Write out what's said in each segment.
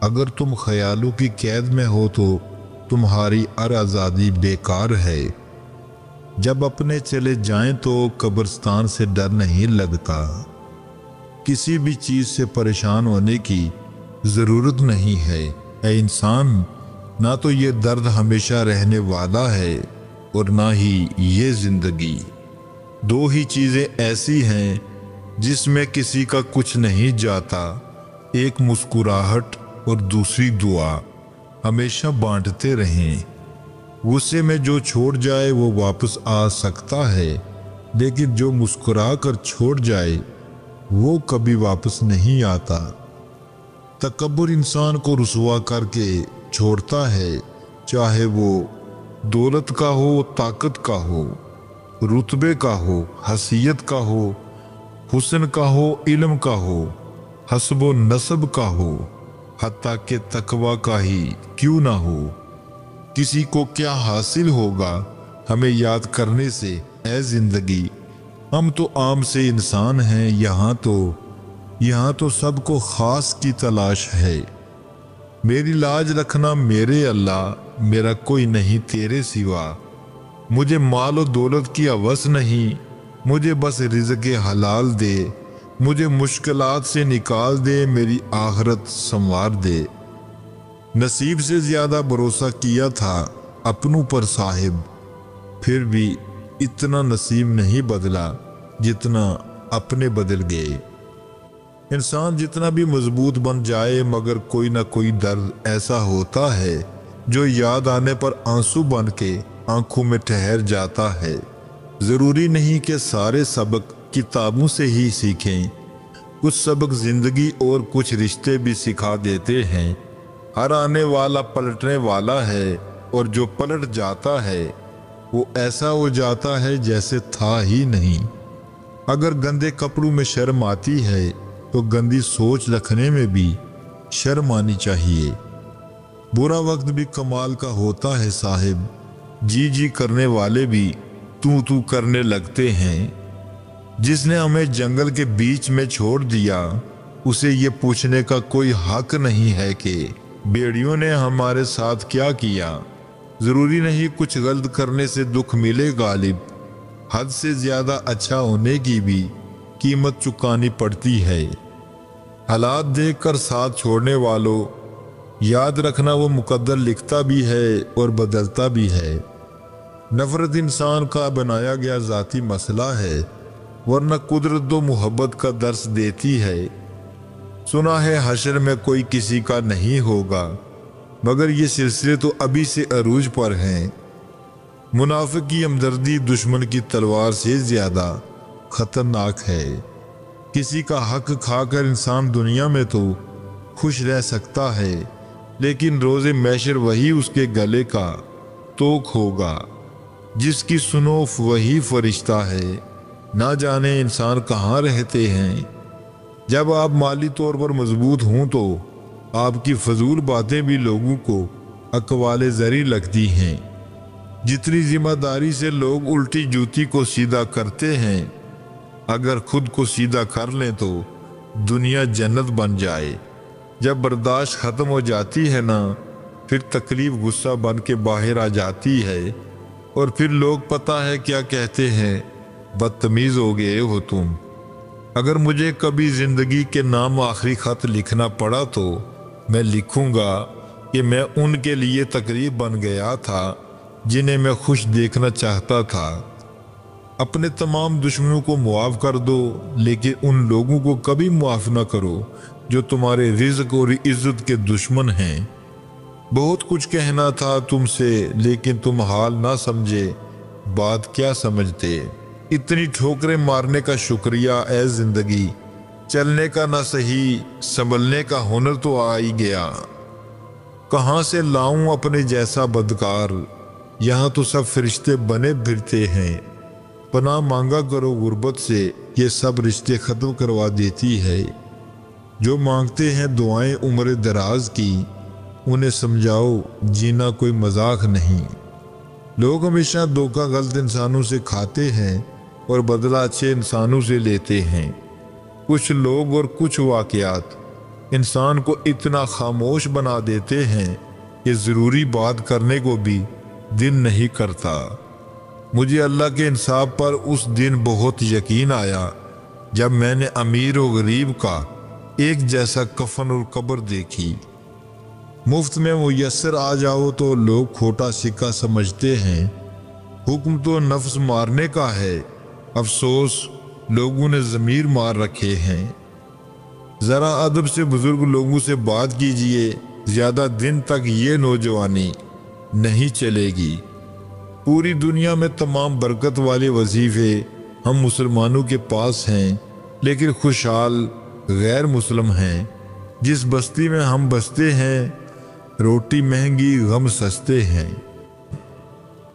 اگر تم خیالوں کی قید میں ہو تو تمہاری ہر آزادی بیکار ہے۔ جب اپنے چلے جائیں تو قبرستان سے ڈر نہیں لگتا۔ کسی بھی چیز سے پریشان ہونے کی ضرورت نہیں ہے اے انسان، نہ تو یہ درد ہمیشہ رہنے والا ہے اور نہ ہی یہ زندگی۔ دو ہی چیزیں ایسی ہیں جس میں کسی کا کچھ نہیں جاتا، ایک مسکراہٹ اور دوسری دعا۔ ہمیشہ بانٹتے رہیں۔ غصے میں جو چھوڑ جائے وہ واپس آ سکتا ہے، لیکن جو مسکرا کر چھوڑ جائے وہ کبھی واپس نہیں آتا۔ تکبر انسان کو رسوا کر کے چھوڑتا ہے، چاہے وہ دولت کا ہو، طاقت کا ہو، رتبے کا ہو، حیثیت کا ہو، حسن کا ہو، علم کا ہو، حسب و نسب کا ہو، حتیٰ کہ تقوی کا ہی کیوں نہ ہو۔ کسی کو کیا حاصل ہوگا ہمیں یاد کرنے سے اے زندگی؟ ہم تو عام سے انسان ہیں، یہاں تو سب کو خاص کی تلاش ہے۔ میری لاج رکھنا میرے اللہ، میرا کوئی نہیں تیرے سوا۔ مجھے مال و دولت کی ہوس نہیں، مجھے بس رزق حلال دے، مجھے مشکلات سے نکال دے، میری آخرت سنوار دے۔ نصیب سے زیادہ بھروسہ کیا تھا اپنوں پر صاحب، پھر بھی اتنا نصیب نہیں بدلا جتنا اپنے بدل گئے۔ انسان جتنا بھی مضبوط بن جائے مگر کوئی نہ کوئی درد ایسا ہوتا ہے جو یاد آنے پر آنسو بن کے آنکھوں میں ٹھہر جاتا ہے۔ ضروری نہیں کہ سارے سبق کتابوں سے ہی سیکھیں، کچھ سبق زندگی اور کچھ رشتے بھی سکھا دیتے ہیں۔ ہر آنے والا پلٹنے والا ہے، اور جو پلٹ جاتا ہے وہ ایسا ہو جاتا ہے جیسے تھا ہی نہیں۔ اگر گندے کپڑوں میں شرم آتی ہے تو گندی سوچ رکھنے میں بھی شرم آنی چاہیے۔ برا وقت بھی کمال کا ہوتا ہے صاحب، جی جی کرنے والے بھی تو کرنے لگتے ہیں۔ جس نے ہمیں جنگل کے بیچ میں چھوڑ دیا اسے یہ پوچھنے کا کوئی حق نہیں ہے کہ بھیڑیوں نے ہمارے ساتھ کیا کیا۔ ضروری نہیں کچھ غلط کرنے سے دکھ ملے غالب، حد سے زیادہ اچھا ہونے کی بھی قیمت چکانی پڑتی ہے۔ حالات دیکھ کر ساتھ چھوڑنے والوں، یاد رکھنا وہ مقدر لکھتا بھی ہے اور بدلتا بھی ہے۔ نفرت انسان کا بنایا گیا ذاتی مسئلہ ہے، ورنہ قدرت و محبت کا درس دیتی ہے۔ سنا ہے حشر میں کوئی کسی کا نہیں ہوگا، مگر یہ سلسلے تو ابھی سے عروج پر ہیں۔ منافق کی ہمدردی دشمن کی تلوار سے زیادہ خطرناک ہے۔ کسی کا حق کھا کر انسان دنیا میں تو خوش رہ سکتا ہے، لیکن روز محشر وہی اس کے گلے کا توق ہوگا، جس کی سنوف وہی فرشتہ ہے۔ نہ جانے انسان کہاں رہتے ہیں۔ جب آپ مالی طور پر مضبوط ہوں تو آپ کی فضول باتیں بھی لوگوں کو اقوال زری لگتی ہیں۔ جتنی ذمہ داری سے لوگ الٹی جوتی کو سیدھا کرتے ہیں، اگر خود کو سیدھا کر لیں تو دنیا جنت بن جائے۔ جب برداشت ختم ہو جاتی ہے نا، پھر تکلیف غصہ بن کے باہر آ جاتی ہے، اور پھر لوگ پتہ ہے کیا کہتے ہیں، بدتمیز ہو گئے ہو تم۔ اگر مجھے کبھی زندگی کے نام آخری خط لکھنا پڑا تو میں لکھوں گا کہ میں ان کے لیے تقریب بن گیا تھا جنہیں میں خوش دیکھنا چاہتا تھا۔ اپنے تمام دشمنوں کو معاف کر دو، لیکن ان لوگوں کو کبھی معاف نہ کرو جو تمہارے رزق اور عزت کے دشمن ہیں۔ بہت کچھ کہنا تھا تم سے، لیکن تم حال نہ سمجھے، بات کیا سمجھتے۔ اتنی ٹھوکریں مارنے کا شکریہ اے زندگی، چلنے کا نہ صحیح، سنبھلنے کا ہنر تو آ ہی گیا۔ کہاں سے لاؤں اپنے جیسا بدکار، یہاں تو سب فرشتے بنے پھرتے ہیں۔ پناہ مانگا کرو غربت سے، یہ سب رشتے ختم کروا دیتی ہے۔ جو مانگتے ہیں دعائیں عمر دراز کی، انہیں سمجھاؤ جینا کوئی مذاق نہیں۔ لوگ ہمیشہ دھوکہ غلط انسانوں سے کھاتے ہیں اور بدلہ اچھے انسانوں سے لیتے ہیں۔ کچھ لوگ اور کچھ واقعات انسان کو اتنا خاموش بنا دیتے ہیں کہ ضروری بات کرنے کو بھی دل نہیں کرتا۔ مجھے اللہ کے انصاف پر اس دن بہت یقین آیا جب میں نے امیر و غریب کا ایک جیسا کفن اور قبر دیکھی۔ مفت میں میسر آ جاؤ تو لوگ کھوٹا سکہ سمجھتے ہیں، حکم تو نفس مارنے کا ہے، افسوس لوگوں نے ضمیر مار رکھے ہیں۔ ذرا ادب سے بزرگ لوگوں سے بات کیجئے، زیادہ دن تک یہ نوجوانی نہیں چلے گی۔ پوری دنیا میں تمام برکت والے وظیفے ہم مسلمانوں کے پاس ہیں، لیکن خوشحال غیر مسلم ہیں۔ جس بستی میں ہم بستے ہیں روٹی مہنگی غم سستے ہیں۔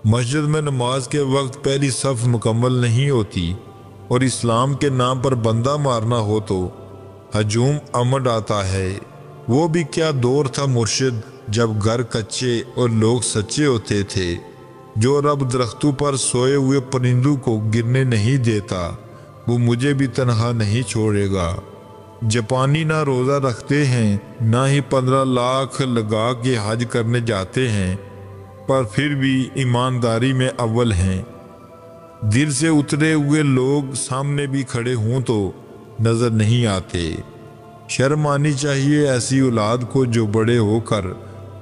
مسجد میں نماز کے وقت پہلی صف مکمل نہیں ہوتی اور اسلام کے نام پر بندہ مارنا ہو تو ہجوم امڈ آتا ہے۔ وہ بھی کیا دور تھا مرشد جب گھر کچے اور لوگ سچے ہوتے تھے۔ جو رب درختوں پر سوئے ہوئے پرندوں کو گرنے نہیں دیتا وہ مجھے بھی تنہا نہیں چھوڑے گا۔ جاپانی نہ روزہ رکھتے ہیں نہ ہی 15 لاکھ لگا کے حج کرنے جاتے ہیں، پر پھر بھی ایمانداری میں اول ہیں۔ دل سے اترے ہوئے لوگ سامنے بھی کھڑے ہوں تو نظر نہیں آتے۔ شرم آنی چاہیے ایسی اولاد کو جو بڑے ہو کر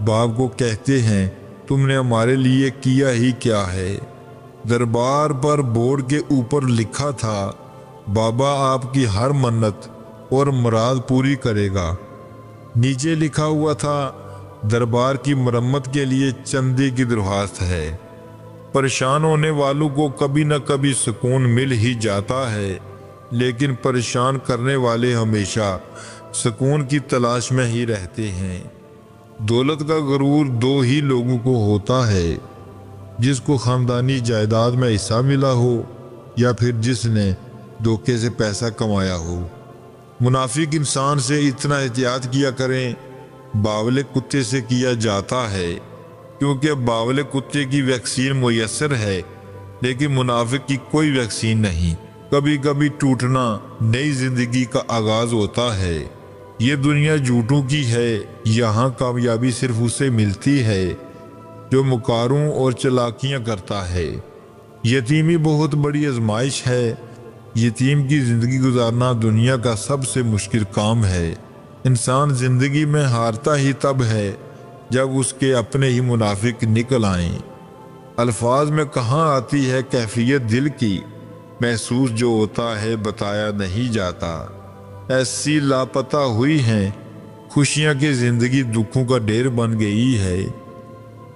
باپ کو کہتے ہیں تم نے ہمارے لیے کیا ہی کیا ہے۔ دربار پر بورڈ کے اوپر لکھا تھا بابا آپ کی ہر منت اور مراد پوری کرے گا۔ نیچے لکھا ہوا تھا دربار کی مرمت کے لیے چندے کی درخواست ہے۔ پریشان ہونے والوں کو کبھی نہ کبھی سکون مل ہی جاتا ہے، لیکن پریشان کرنے والے ہمیشہ سکون کی تلاش میں ہی رہتے ہیں۔ دولت کا غرور دو ہی لوگوں کو ہوتا ہے، جس کو خاندانی جائیداد میں حصہ ملا ہو یا پھر جس نے دھوکے سے پیسہ کمایا ہو۔ منافق انسان سے اتنا احتیاط کیا کریں، باولے کتے سے کیا جاتا ہے، کیونکہ باولے کتے کی ویکسین میسر ہے لیکن منافق کی کوئی ویکسین نہیں۔ کبھی کبھی ٹوٹنا نئی زندگی کا آغاز ہوتا ہے۔ یہ دنیا جھوٹوں کی ہے، یہاں کامیابی صرف اسے ملتی ہے جو مکاروں اور چلاکیاں کرتا ہے۔ یتیمی بہت بڑی آزمائش ہے۔ یتیم کی زندگی گزارنا دنیا کا سب سے مشکل کام ہے۔ انسان زندگی میں ہارتا ہی تب ہے جب اس کے اپنے ہی منافق نکل آئیں۔ الفاظ میں کہاں آتی ہے کیفیت دل کی، محسوس جو ہوتا ہے بتایا نہیں جاتا۔ ایسی لاپتہ ہوئی ہیں خوشیاں کہ زندگی دکھوں کا ڈھیر بن گئی ہے۔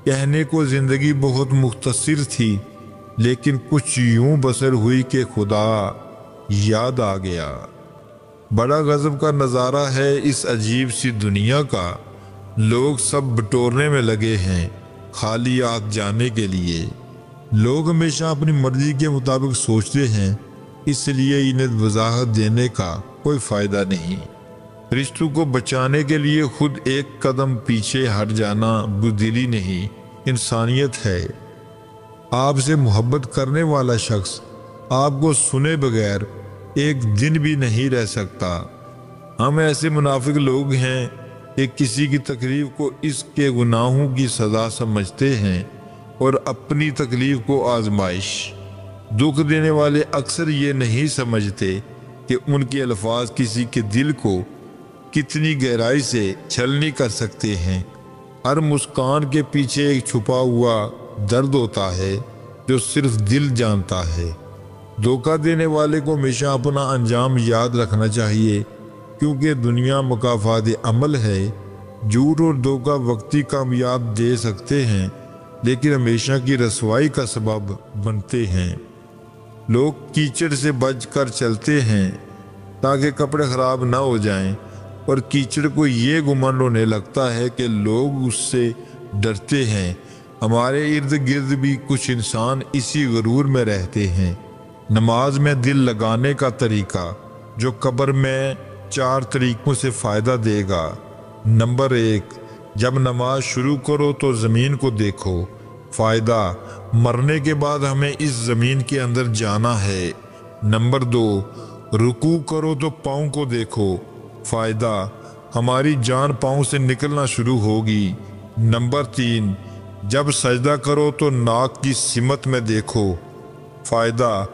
کہنے کو زندگی بہت مختصر تھی، لیکن کچھ یوں بسر ہوئی کہ خدا یاد آ گیا۔ بڑا غضب کا نظارہ ہے اس عجیب سی دنیا کا، لوگ سب بٹورنے میں لگے ہیں خالی ہاتھ جانے کے لیے۔ لوگ ہمیشہ اپنی مرضی کے مطابق سوچتے ہیں، اس لیے انہیں وضاحت دینے کا کوئی فائدہ نہیں۔ رشتوں کو بچانے کے لیے خود ایک قدم پیچھے ہٹ جانا بزدلی نہیں، انسانیت ہے۔ آپ سے محبت کرنے والا شخص آپ کو سنے بغیر ایک دن بھی نہیں رہ سکتا۔ ہم ایسے منافق لوگ ہیں کہ کسی کی تکلیف کو اس کے گناہوں کی سزا سمجھتے ہیں اور اپنی تکلیف کو آزمائش۔ دکھ دینے والے اکثر یہ نہیں سمجھتے کہ ان کے الفاظ کسی کے دل کو کتنی گہرائی سے چھلنی کر سکتے ہیں۔ ہر مسکان کے پیچھے ایک چھپا ہوا درد ہوتا ہے جو صرف دل جانتا ہے۔ دھوکہ دینے والے کو ہمیشہ اپنا انجام یاد رکھنا چاہیے، کیونکہ دنیا مکافات عمل ہے۔ جھوٹ اور دھوکہ وقتی کامیاب دے سکتے ہیں لیکن ہمیشہ کی رسوائی کا سبب بنتے ہیں۔ لوگ کیچڑ سے بچ کر چلتے ہیں تاکہ کپڑے خراب نہ ہو جائیں، اور کیچڑ کو یہ گمان ہونے لگتا ہے کہ لوگ اس سے ڈرتے ہیں۔ ہمارے ارد گرد بھی کچھ انسان اسی غرور میں رہتے ہیں۔ نماز میں دل لگانے کا طریقہ جو قبر میں 4 طریقوں سے فائدہ دے گا۔ نمبر 1، جب نماز شروع کرو تو زمین کو دیکھو، فائدہ مرنے کے بعد ہمیں اس زمین کے اندر جانا ہے۔ نمبر 2، رکوع کرو تو پاؤں کو دیکھو، فائدہ ہماری جان پاؤں سے نکلنا شروع ہوگی۔ نمبر 3، جب سجدہ کرو تو ناک کی سمت میں دیکھو۔ فائدہ،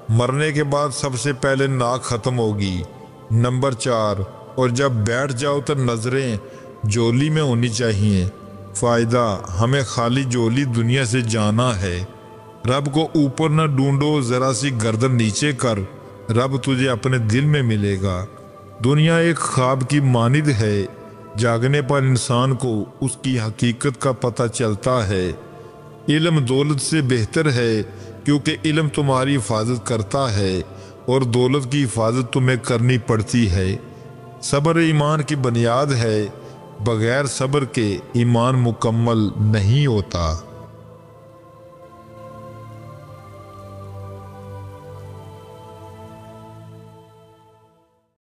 مرنے کے بعد سب سے پہلے ناک ختم ہوگی۔ نمبر 4، اور جب بیٹھ جاؤ تو نظریں جولی میں ہونی چاہیے۔ فائدہ، ہمیں خالی جولی دنیا سے جانا ہے۔ رب کو اوپر نہ ڈھونڈو، ذرا سی گردن نیچے کر، رب تجھے اپنے دل میں ملے گا۔ دنیا ایک خواب کی مانند ہے، جاگنے پر انسان کو اس کی حقیقت کا پتہ چلتا ہے۔ علم دولت سے بہتر ہے، کیونکہ علم تمہاری حفاظت کرتا ہے اور دولت کی حفاظت تمہیں کرنی پڑتی ہے۔ صبر ایمان کی بنیاد ہے، بغیر صبر کے ایمان مکمل نہیں ہوتا۔